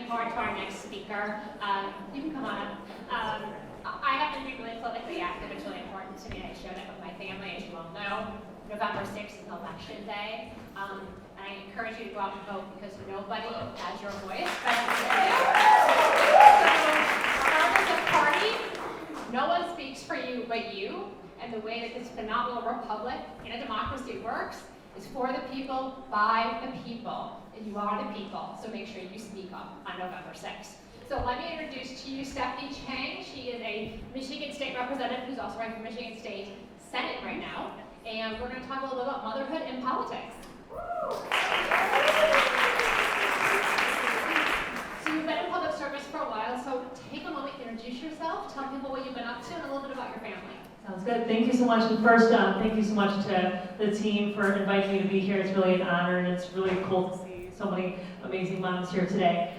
forward to our next speaker. You can come on up. I happen to be really politically active. It's really important to me. I showed up with my family, as you all know. November 6th is election day. And I encourage you to go out and vote because nobody has your voice but you. So, regardless of party, no one speaks for you but you. And the way that this phenomenal republic in a democracy works is for the people, by the people. And you are the people, so make sure you speak up on November 6th. So let me introduce to you Stephanie Chang. She is a Michigan State representative who's also running for Michigan State Senate right now. And we're going to talk a little bit about motherhood and politics. So you've been in public service for a while, so take a moment to introduce yourself, tell people what you've been up to, and a little bit about your family. Sounds good. Thank you so much. And first, thank you so much to the team for inviting me to be here. It's really an honor, and it's really cool to see so many amazing moms here today.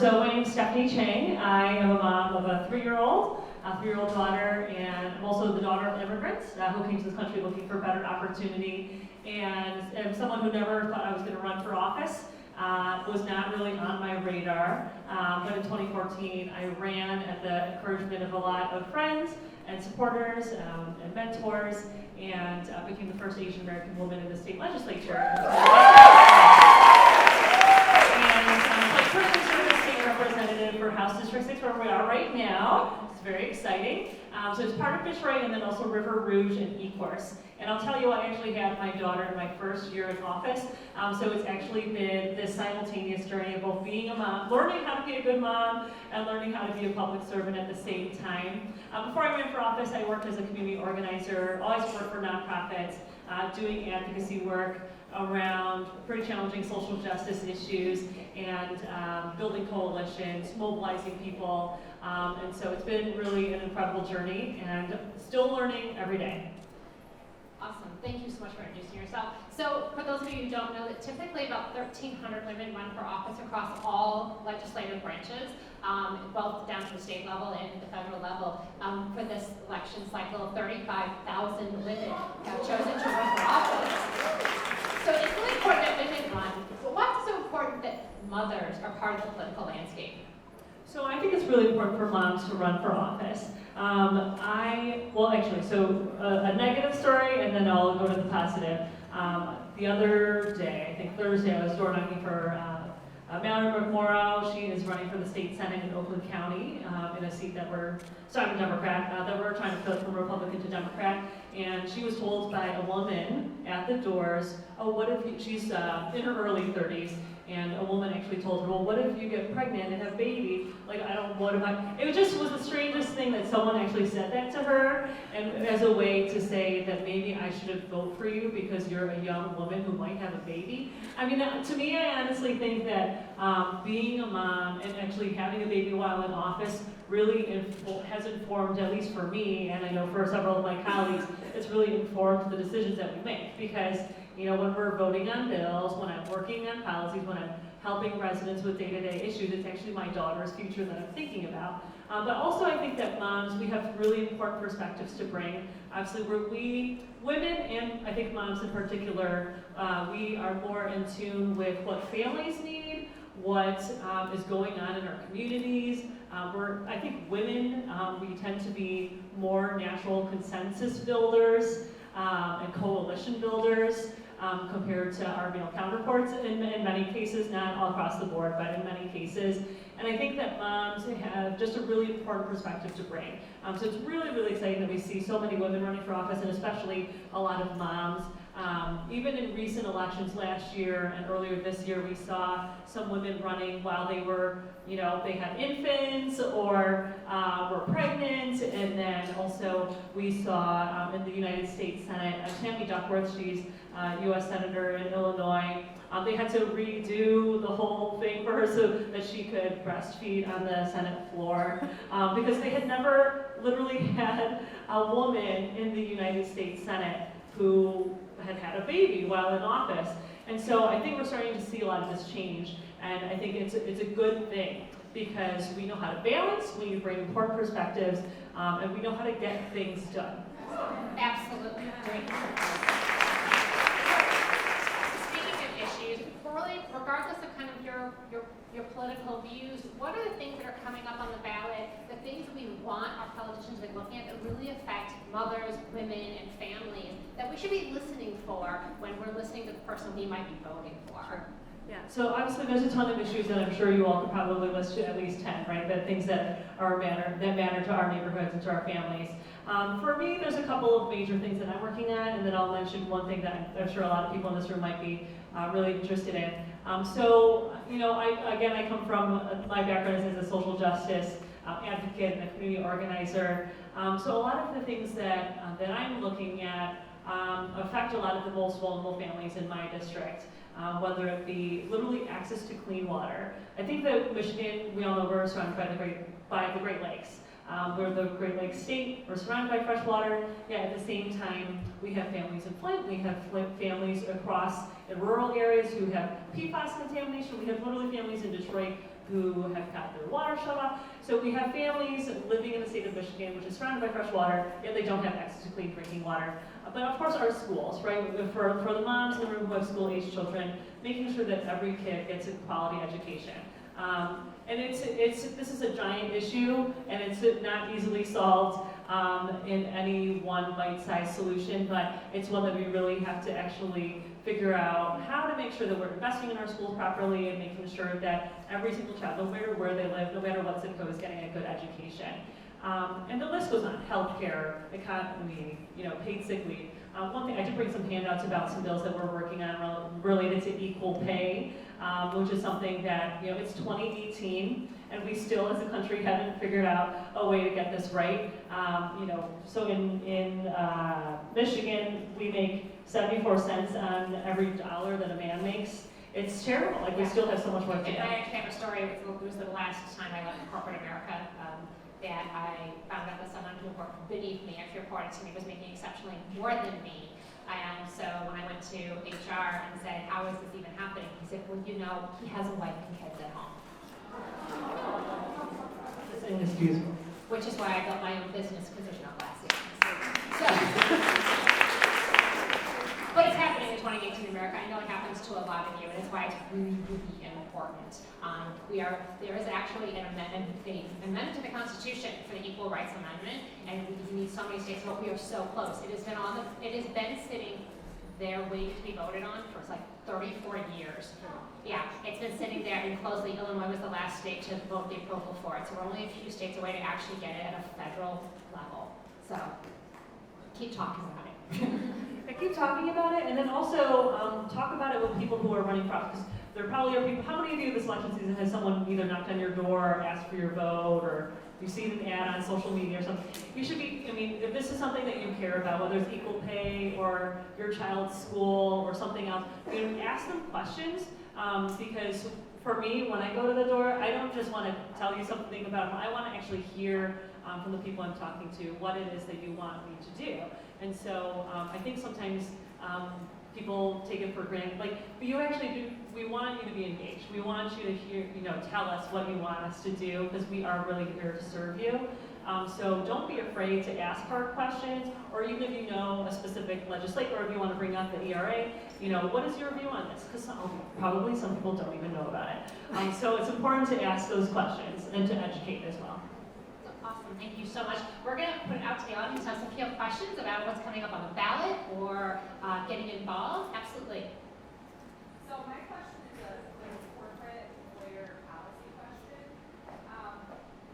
So my name is Stephanie Chang. I am a mom of a three-year-old daughter, and I'm also the daughter of immigrants who came to this country looking for better opportunity. And am someone who never thought I was going to run for office. Was not really on my radar, but in 2014 I ran at the encouragement of a lot of friends and supporters and mentors, and became the first Asian American woman in the state legislature. Currently serve as state representative for House District 6, where we are right now. It's very exciting. So it's part of Fitzroy and then also River Rouge and Ecorse. And I'll tell you, I actually had my daughter in my first year in office. So it's actually been this simultaneous journey of both being a mom, learning how to be a good mom, and learning how to be a public servant at the same time. Before I ran for office, I worked as a community organizer, always worked for nonprofits, doing advocacy work around pretty challenging social justice issues and building coalitions, mobilizing people. And so it's been really an incredible journey and still learning every day. Awesome. Thank you so much for introducing yourself. So for those of you who don't know, that typically about 1,300 women run for office across all legislative branches, both down to the state level and the federal level. For this election cycle, 35,000 women have chosen to run for office. So it's really important that women run, but why is it so important that mothers are part of the political landscape? So I think it's really important for moms to run for office. A negative story, and then I'll go to the positive. The other day, I think Thursday, I was door knocking for Mallory McMorrow. She is running for the state senate in Oakland County in a seat that I'm a Democrat, that we're trying to flip from Republican to Democrat. And she was told by a woman at the doors, she's in her early 30s, and a woman actually told her, well, what if you get pregnant and have a baby? It just was the strangest thing that someone actually said that to her, and as a way to say that maybe I shouldn't vote for you because you're a young woman who might have a baby. I mean, to me, I honestly think that being a mom and actually having a baby while in office really has informed, at least for me, and I know for several of my colleagues, it's really informed the decisions that we make. Because, when we're voting on bills, when I'm working on policies, when I'm helping residents with day-to-day issues, it's actually my daughter's future that I'm thinking about. But also I think that moms, we have really important perspectives to bring. Obviously, women, and I think moms in particular, we are more in tune with what families need, what is going on in our communities. I think women, we tend to be more natural consensus builders and coalition builders compared to our male counterparts in many cases, not all across the board, but in many cases. And I think that moms have just a really important perspective to bring. So it's really, really exciting that we see so many women running for office, and especially a lot of moms. Even in recent elections last year and earlier this year, we saw some women running while they were, they had infants or were pregnant. And then also we saw in the United States Senate, Tammy Duckworth, she's a U.S. Senator in Illinois. They had to redo the whole thing for her so that she could breastfeed on the Senate floor because they had never literally had a woman in the United States Senate who had a baby while in office. And so I think we're starting to see a lot of this change, and I think it's a good thing because we know how to balance, we bring important perspectives, and we know how to get things done. Absolutely. Great. Speaking of issues, really regardless of kind of your political views, what are the things that are coming up on the ballot, the things that we want our politicians to be looking at that really affect mothers, women, and families that we should be listening for when we're listening to the person we might be voting for? Sure. Yeah, so obviously there's a ton of issues that I'm sure you all could probably list to at least 10, right? The things that matter to our neighborhoods and to our families. For me, there's a couple of major things that I'm working on, and then I'll mention one thing that I'm sure a lot of people in this room might be really interested in. So, you know, I come from, my background is as a social justice advocate and a community organizer. So a lot of the things that I'm looking at affect a lot of the most vulnerable families in my district. Whether it be literally access to clean water. I think that Michigan, we all know we're surrounded by the Great Lakes. We're the Great Lakes state, we're surrounded by fresh water, yet at the same time, we have families in Flint, we have families across in rural areas who have PFAS contamination, we have literally families in Detroit who have got their water shut off. So we have families living in the state of Michigan, which is surrounded by fresh water, yet they don't have access to clean drinking water. But of course our schools, right? For the moms in the room who have school-age children, making sure that every kid gets a quality education. And this is a giant issue, and it's not easily solved in any one bite-sized solution, but it's one that we really have to actually figure out how to make sure that we're investing in our schools properly and making sure that every single child, no matter where they live, no matter what zip code, is getting a good education. And the list goes on: healthcare, economy, you know, paid sick leave. One thing, I did bring some handouts about some bills that we're working on related to equal pay, which is something that, you know, it's 2018, and we still as a country haven't figured out a way to get this right. You know, so in Michigan, we make 74 cents on every dollar that a man makes. It's terrible, like we still have so much work to do. And I actually have a story, it was the last time I left corporate America, that I found out that someone who worked beneath me, actually reported to me, was making exceptionally more than me. And so when I went to HR and said, how is this even happening? He said, well, you know, he has a wife and kids at home. It's inexcusable. Which is why I built my own business, because there's no glass ceilings. So, but it's happening in 2018 America. I know it happens to a lot of you, and it's why it's really, really important. There is actually an amendment to the Constitution for the Equal Rights Amendment, and we need so many states, but we are so close. It has been sitting there waiting to be voted on for like 30, 40 years. Yeah, it's been sitting there, and closely, Illinois was the last state to vote the approval for it. So we're only a few states away to actually get it at a federal level. So keep talking about it. I keep talking about it, and then also talk about it with people who are running for office. There probably are people. How many of you this election season has someone either knocked on your door or asked for your vote, or you see an ad on social media or something? You should be, I mean, if this is something that you care about, whether it's equal pay or your child's school or something else, you know, ask them questions, because for me, when I go to the door, I don't just want to tell you something about them. I want to actually hear from the people I'm talking to what it is that you want me to do. And so I think sometimes people take it for granted. Like, but you actually do. We want you to be engaged. We want you to hear, you know, tell us what you want us to do, because we are really here to serve you. So don't be afraid to ask hard questions, or even if you know a specific legislator, or if you want to bring up the ERA, you know, what is your view on this? Because probably some people don't even know about it. So it's important to ask those questions and to educate as well. Awesome, thank you so much. We're going to put it out to the audience now. So if you have questions about what's coming up on the ballot or getting involved, absolutely. So my question is a corporate employer policy question.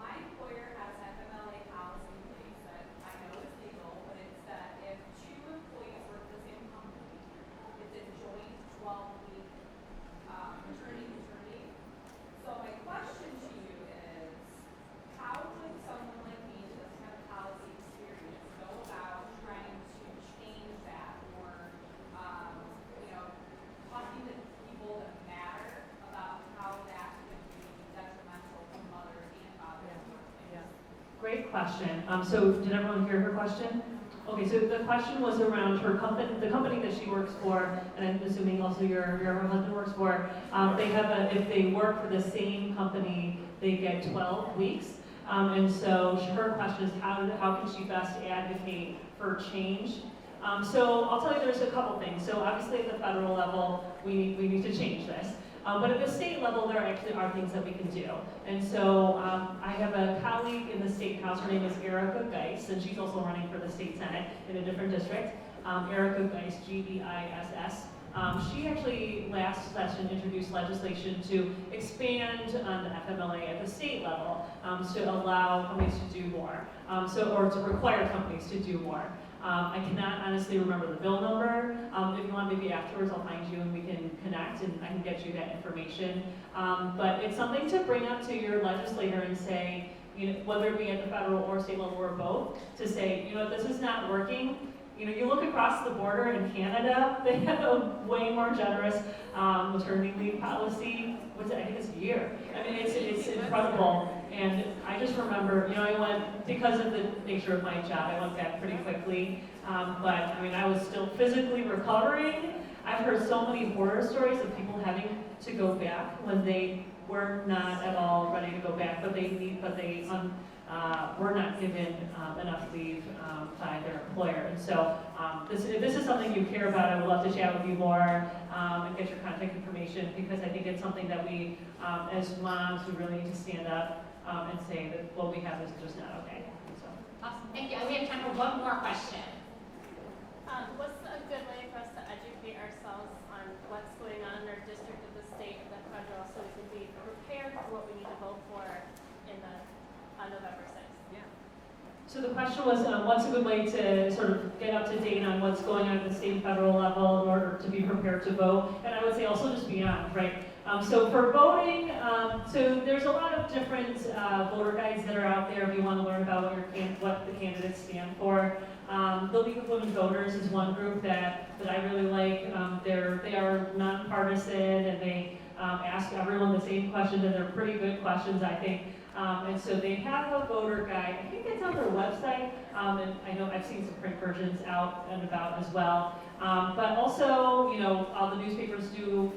My employer has FMLA policy in place that I know is legal, but it's that if two employees work for the same company, it's a joint 12-week maternity. So my question to you is, how would someone like me who doesn't have policy experience go about trying to change that, or you know, talking to people that matter about how that could be detrimental to mothers and fathers? Yeah. Great question. So did everyone hear her question? Okay, so the question was around her company, the company that she works for, and I'm assuming also your husband works for. They have if they work for the same company, they get 12 weeks. And so her question is, how can she best advocate for change? So I'll tell you, there's a couple things. So obviously at the federal level, we need to change this. But at the state level, there actually are things that we can do. And so I have a colleague in the State House, her name is Erica Geis, and she's also running for the state Senate in a different district. Erica Geis, G-E-I-S-S. She actually last session introduced legislation to expand on the FMLA at the state level to allow companies to do more, or to require companies to do more. I cannot honestly remember the bill number. If you want, maybe afterwards I'll find you and we can connect and I can get you that information. But it's something to bring up to your legislator and say, whether it be at the federal or state level or both, to say, this is not working. You look across the border in Canada, they have a way more generous maternity leave policy. I think it's a year. I mean, it's incredible. And I just remember, I went, because of the nature of my job, I went back pretty quickly. But I mean, I was still physically recovering. I've heard so many horror stories of people having to go back when they were not at all ready to go back, but they were not given enough leave by their employer. And so if this is something you care about, I would love to chat with you more and get your contact information, because I think it's something that we, as moms, we really need to stand up and say that what we have is just not okay. So. Awesome, thank you. And we have time for one more question. What's a good way for us to educate ourselves on what's going on in our district, of the state, and the federal, so we can be prepared for what we need to vote for on November 6th? Yeah. So the question was, what's a good way to sort of get up to date on what's going on at the state and federal level in order to be prepared to vote? And I would say also just beyond, right? So for voting, so there's a lot of different voter guides that are out there if you want to learn about what the candidates stand for. The League of Women Voters is one group that I really like. They are nonpartisan, and they ask everyone the same questions, and they're pretty good questions, I think. And so they have a voter guide. I think it's on their website, and I know I've seen some print versions out and about as well. But also, all the newspapers do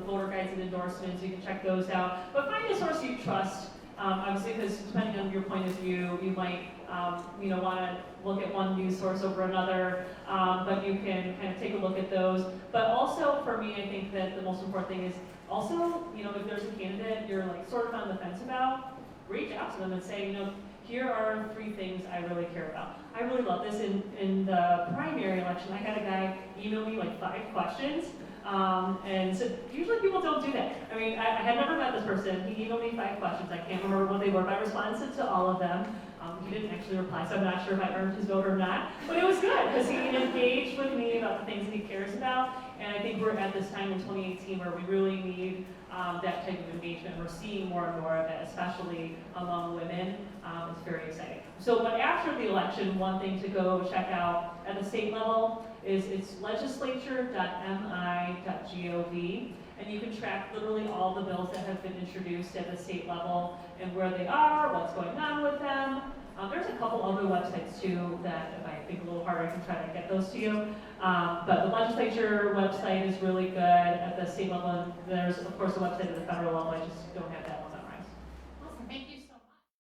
voter guides and endorsements. You can check those out. But find a source you trust. Obviously, because depending on your point of view, you might want to look at one news source over another, but you can kind of take a look at those. But also, for me, I think that the most important thing is also, if there's a candidate you're like sort of on the fence about, reach out to them and say, here are 3 things I really care about. I really love this. In the primary election, I had a guy email me like 5 questions. And so usually people don't do that. I mean, I had never met this person. He emailed me 5 questions. I can't remember what they were, but I responded to all of them. He didn't actually reply, so I'm not sure if I earned his vote or not. But it was good, because he engaged with me about the things that he cares about. And I think we're at this time in 2018 where we really need that type of engagement. We're seeing more and more of it, especially among women. It's very exciting. So, but after the election, one thing to go check out at the state level is it's legislature.mi.gov, and you can track literally all the bills that have been introduced at the state level and where they are, what's going on with them. There's a couple other websites too that, if I think a little harder, I can try to get those to you. But the legislature website is really good at the state level. There's, of course, a website at the federal level. I just don't have that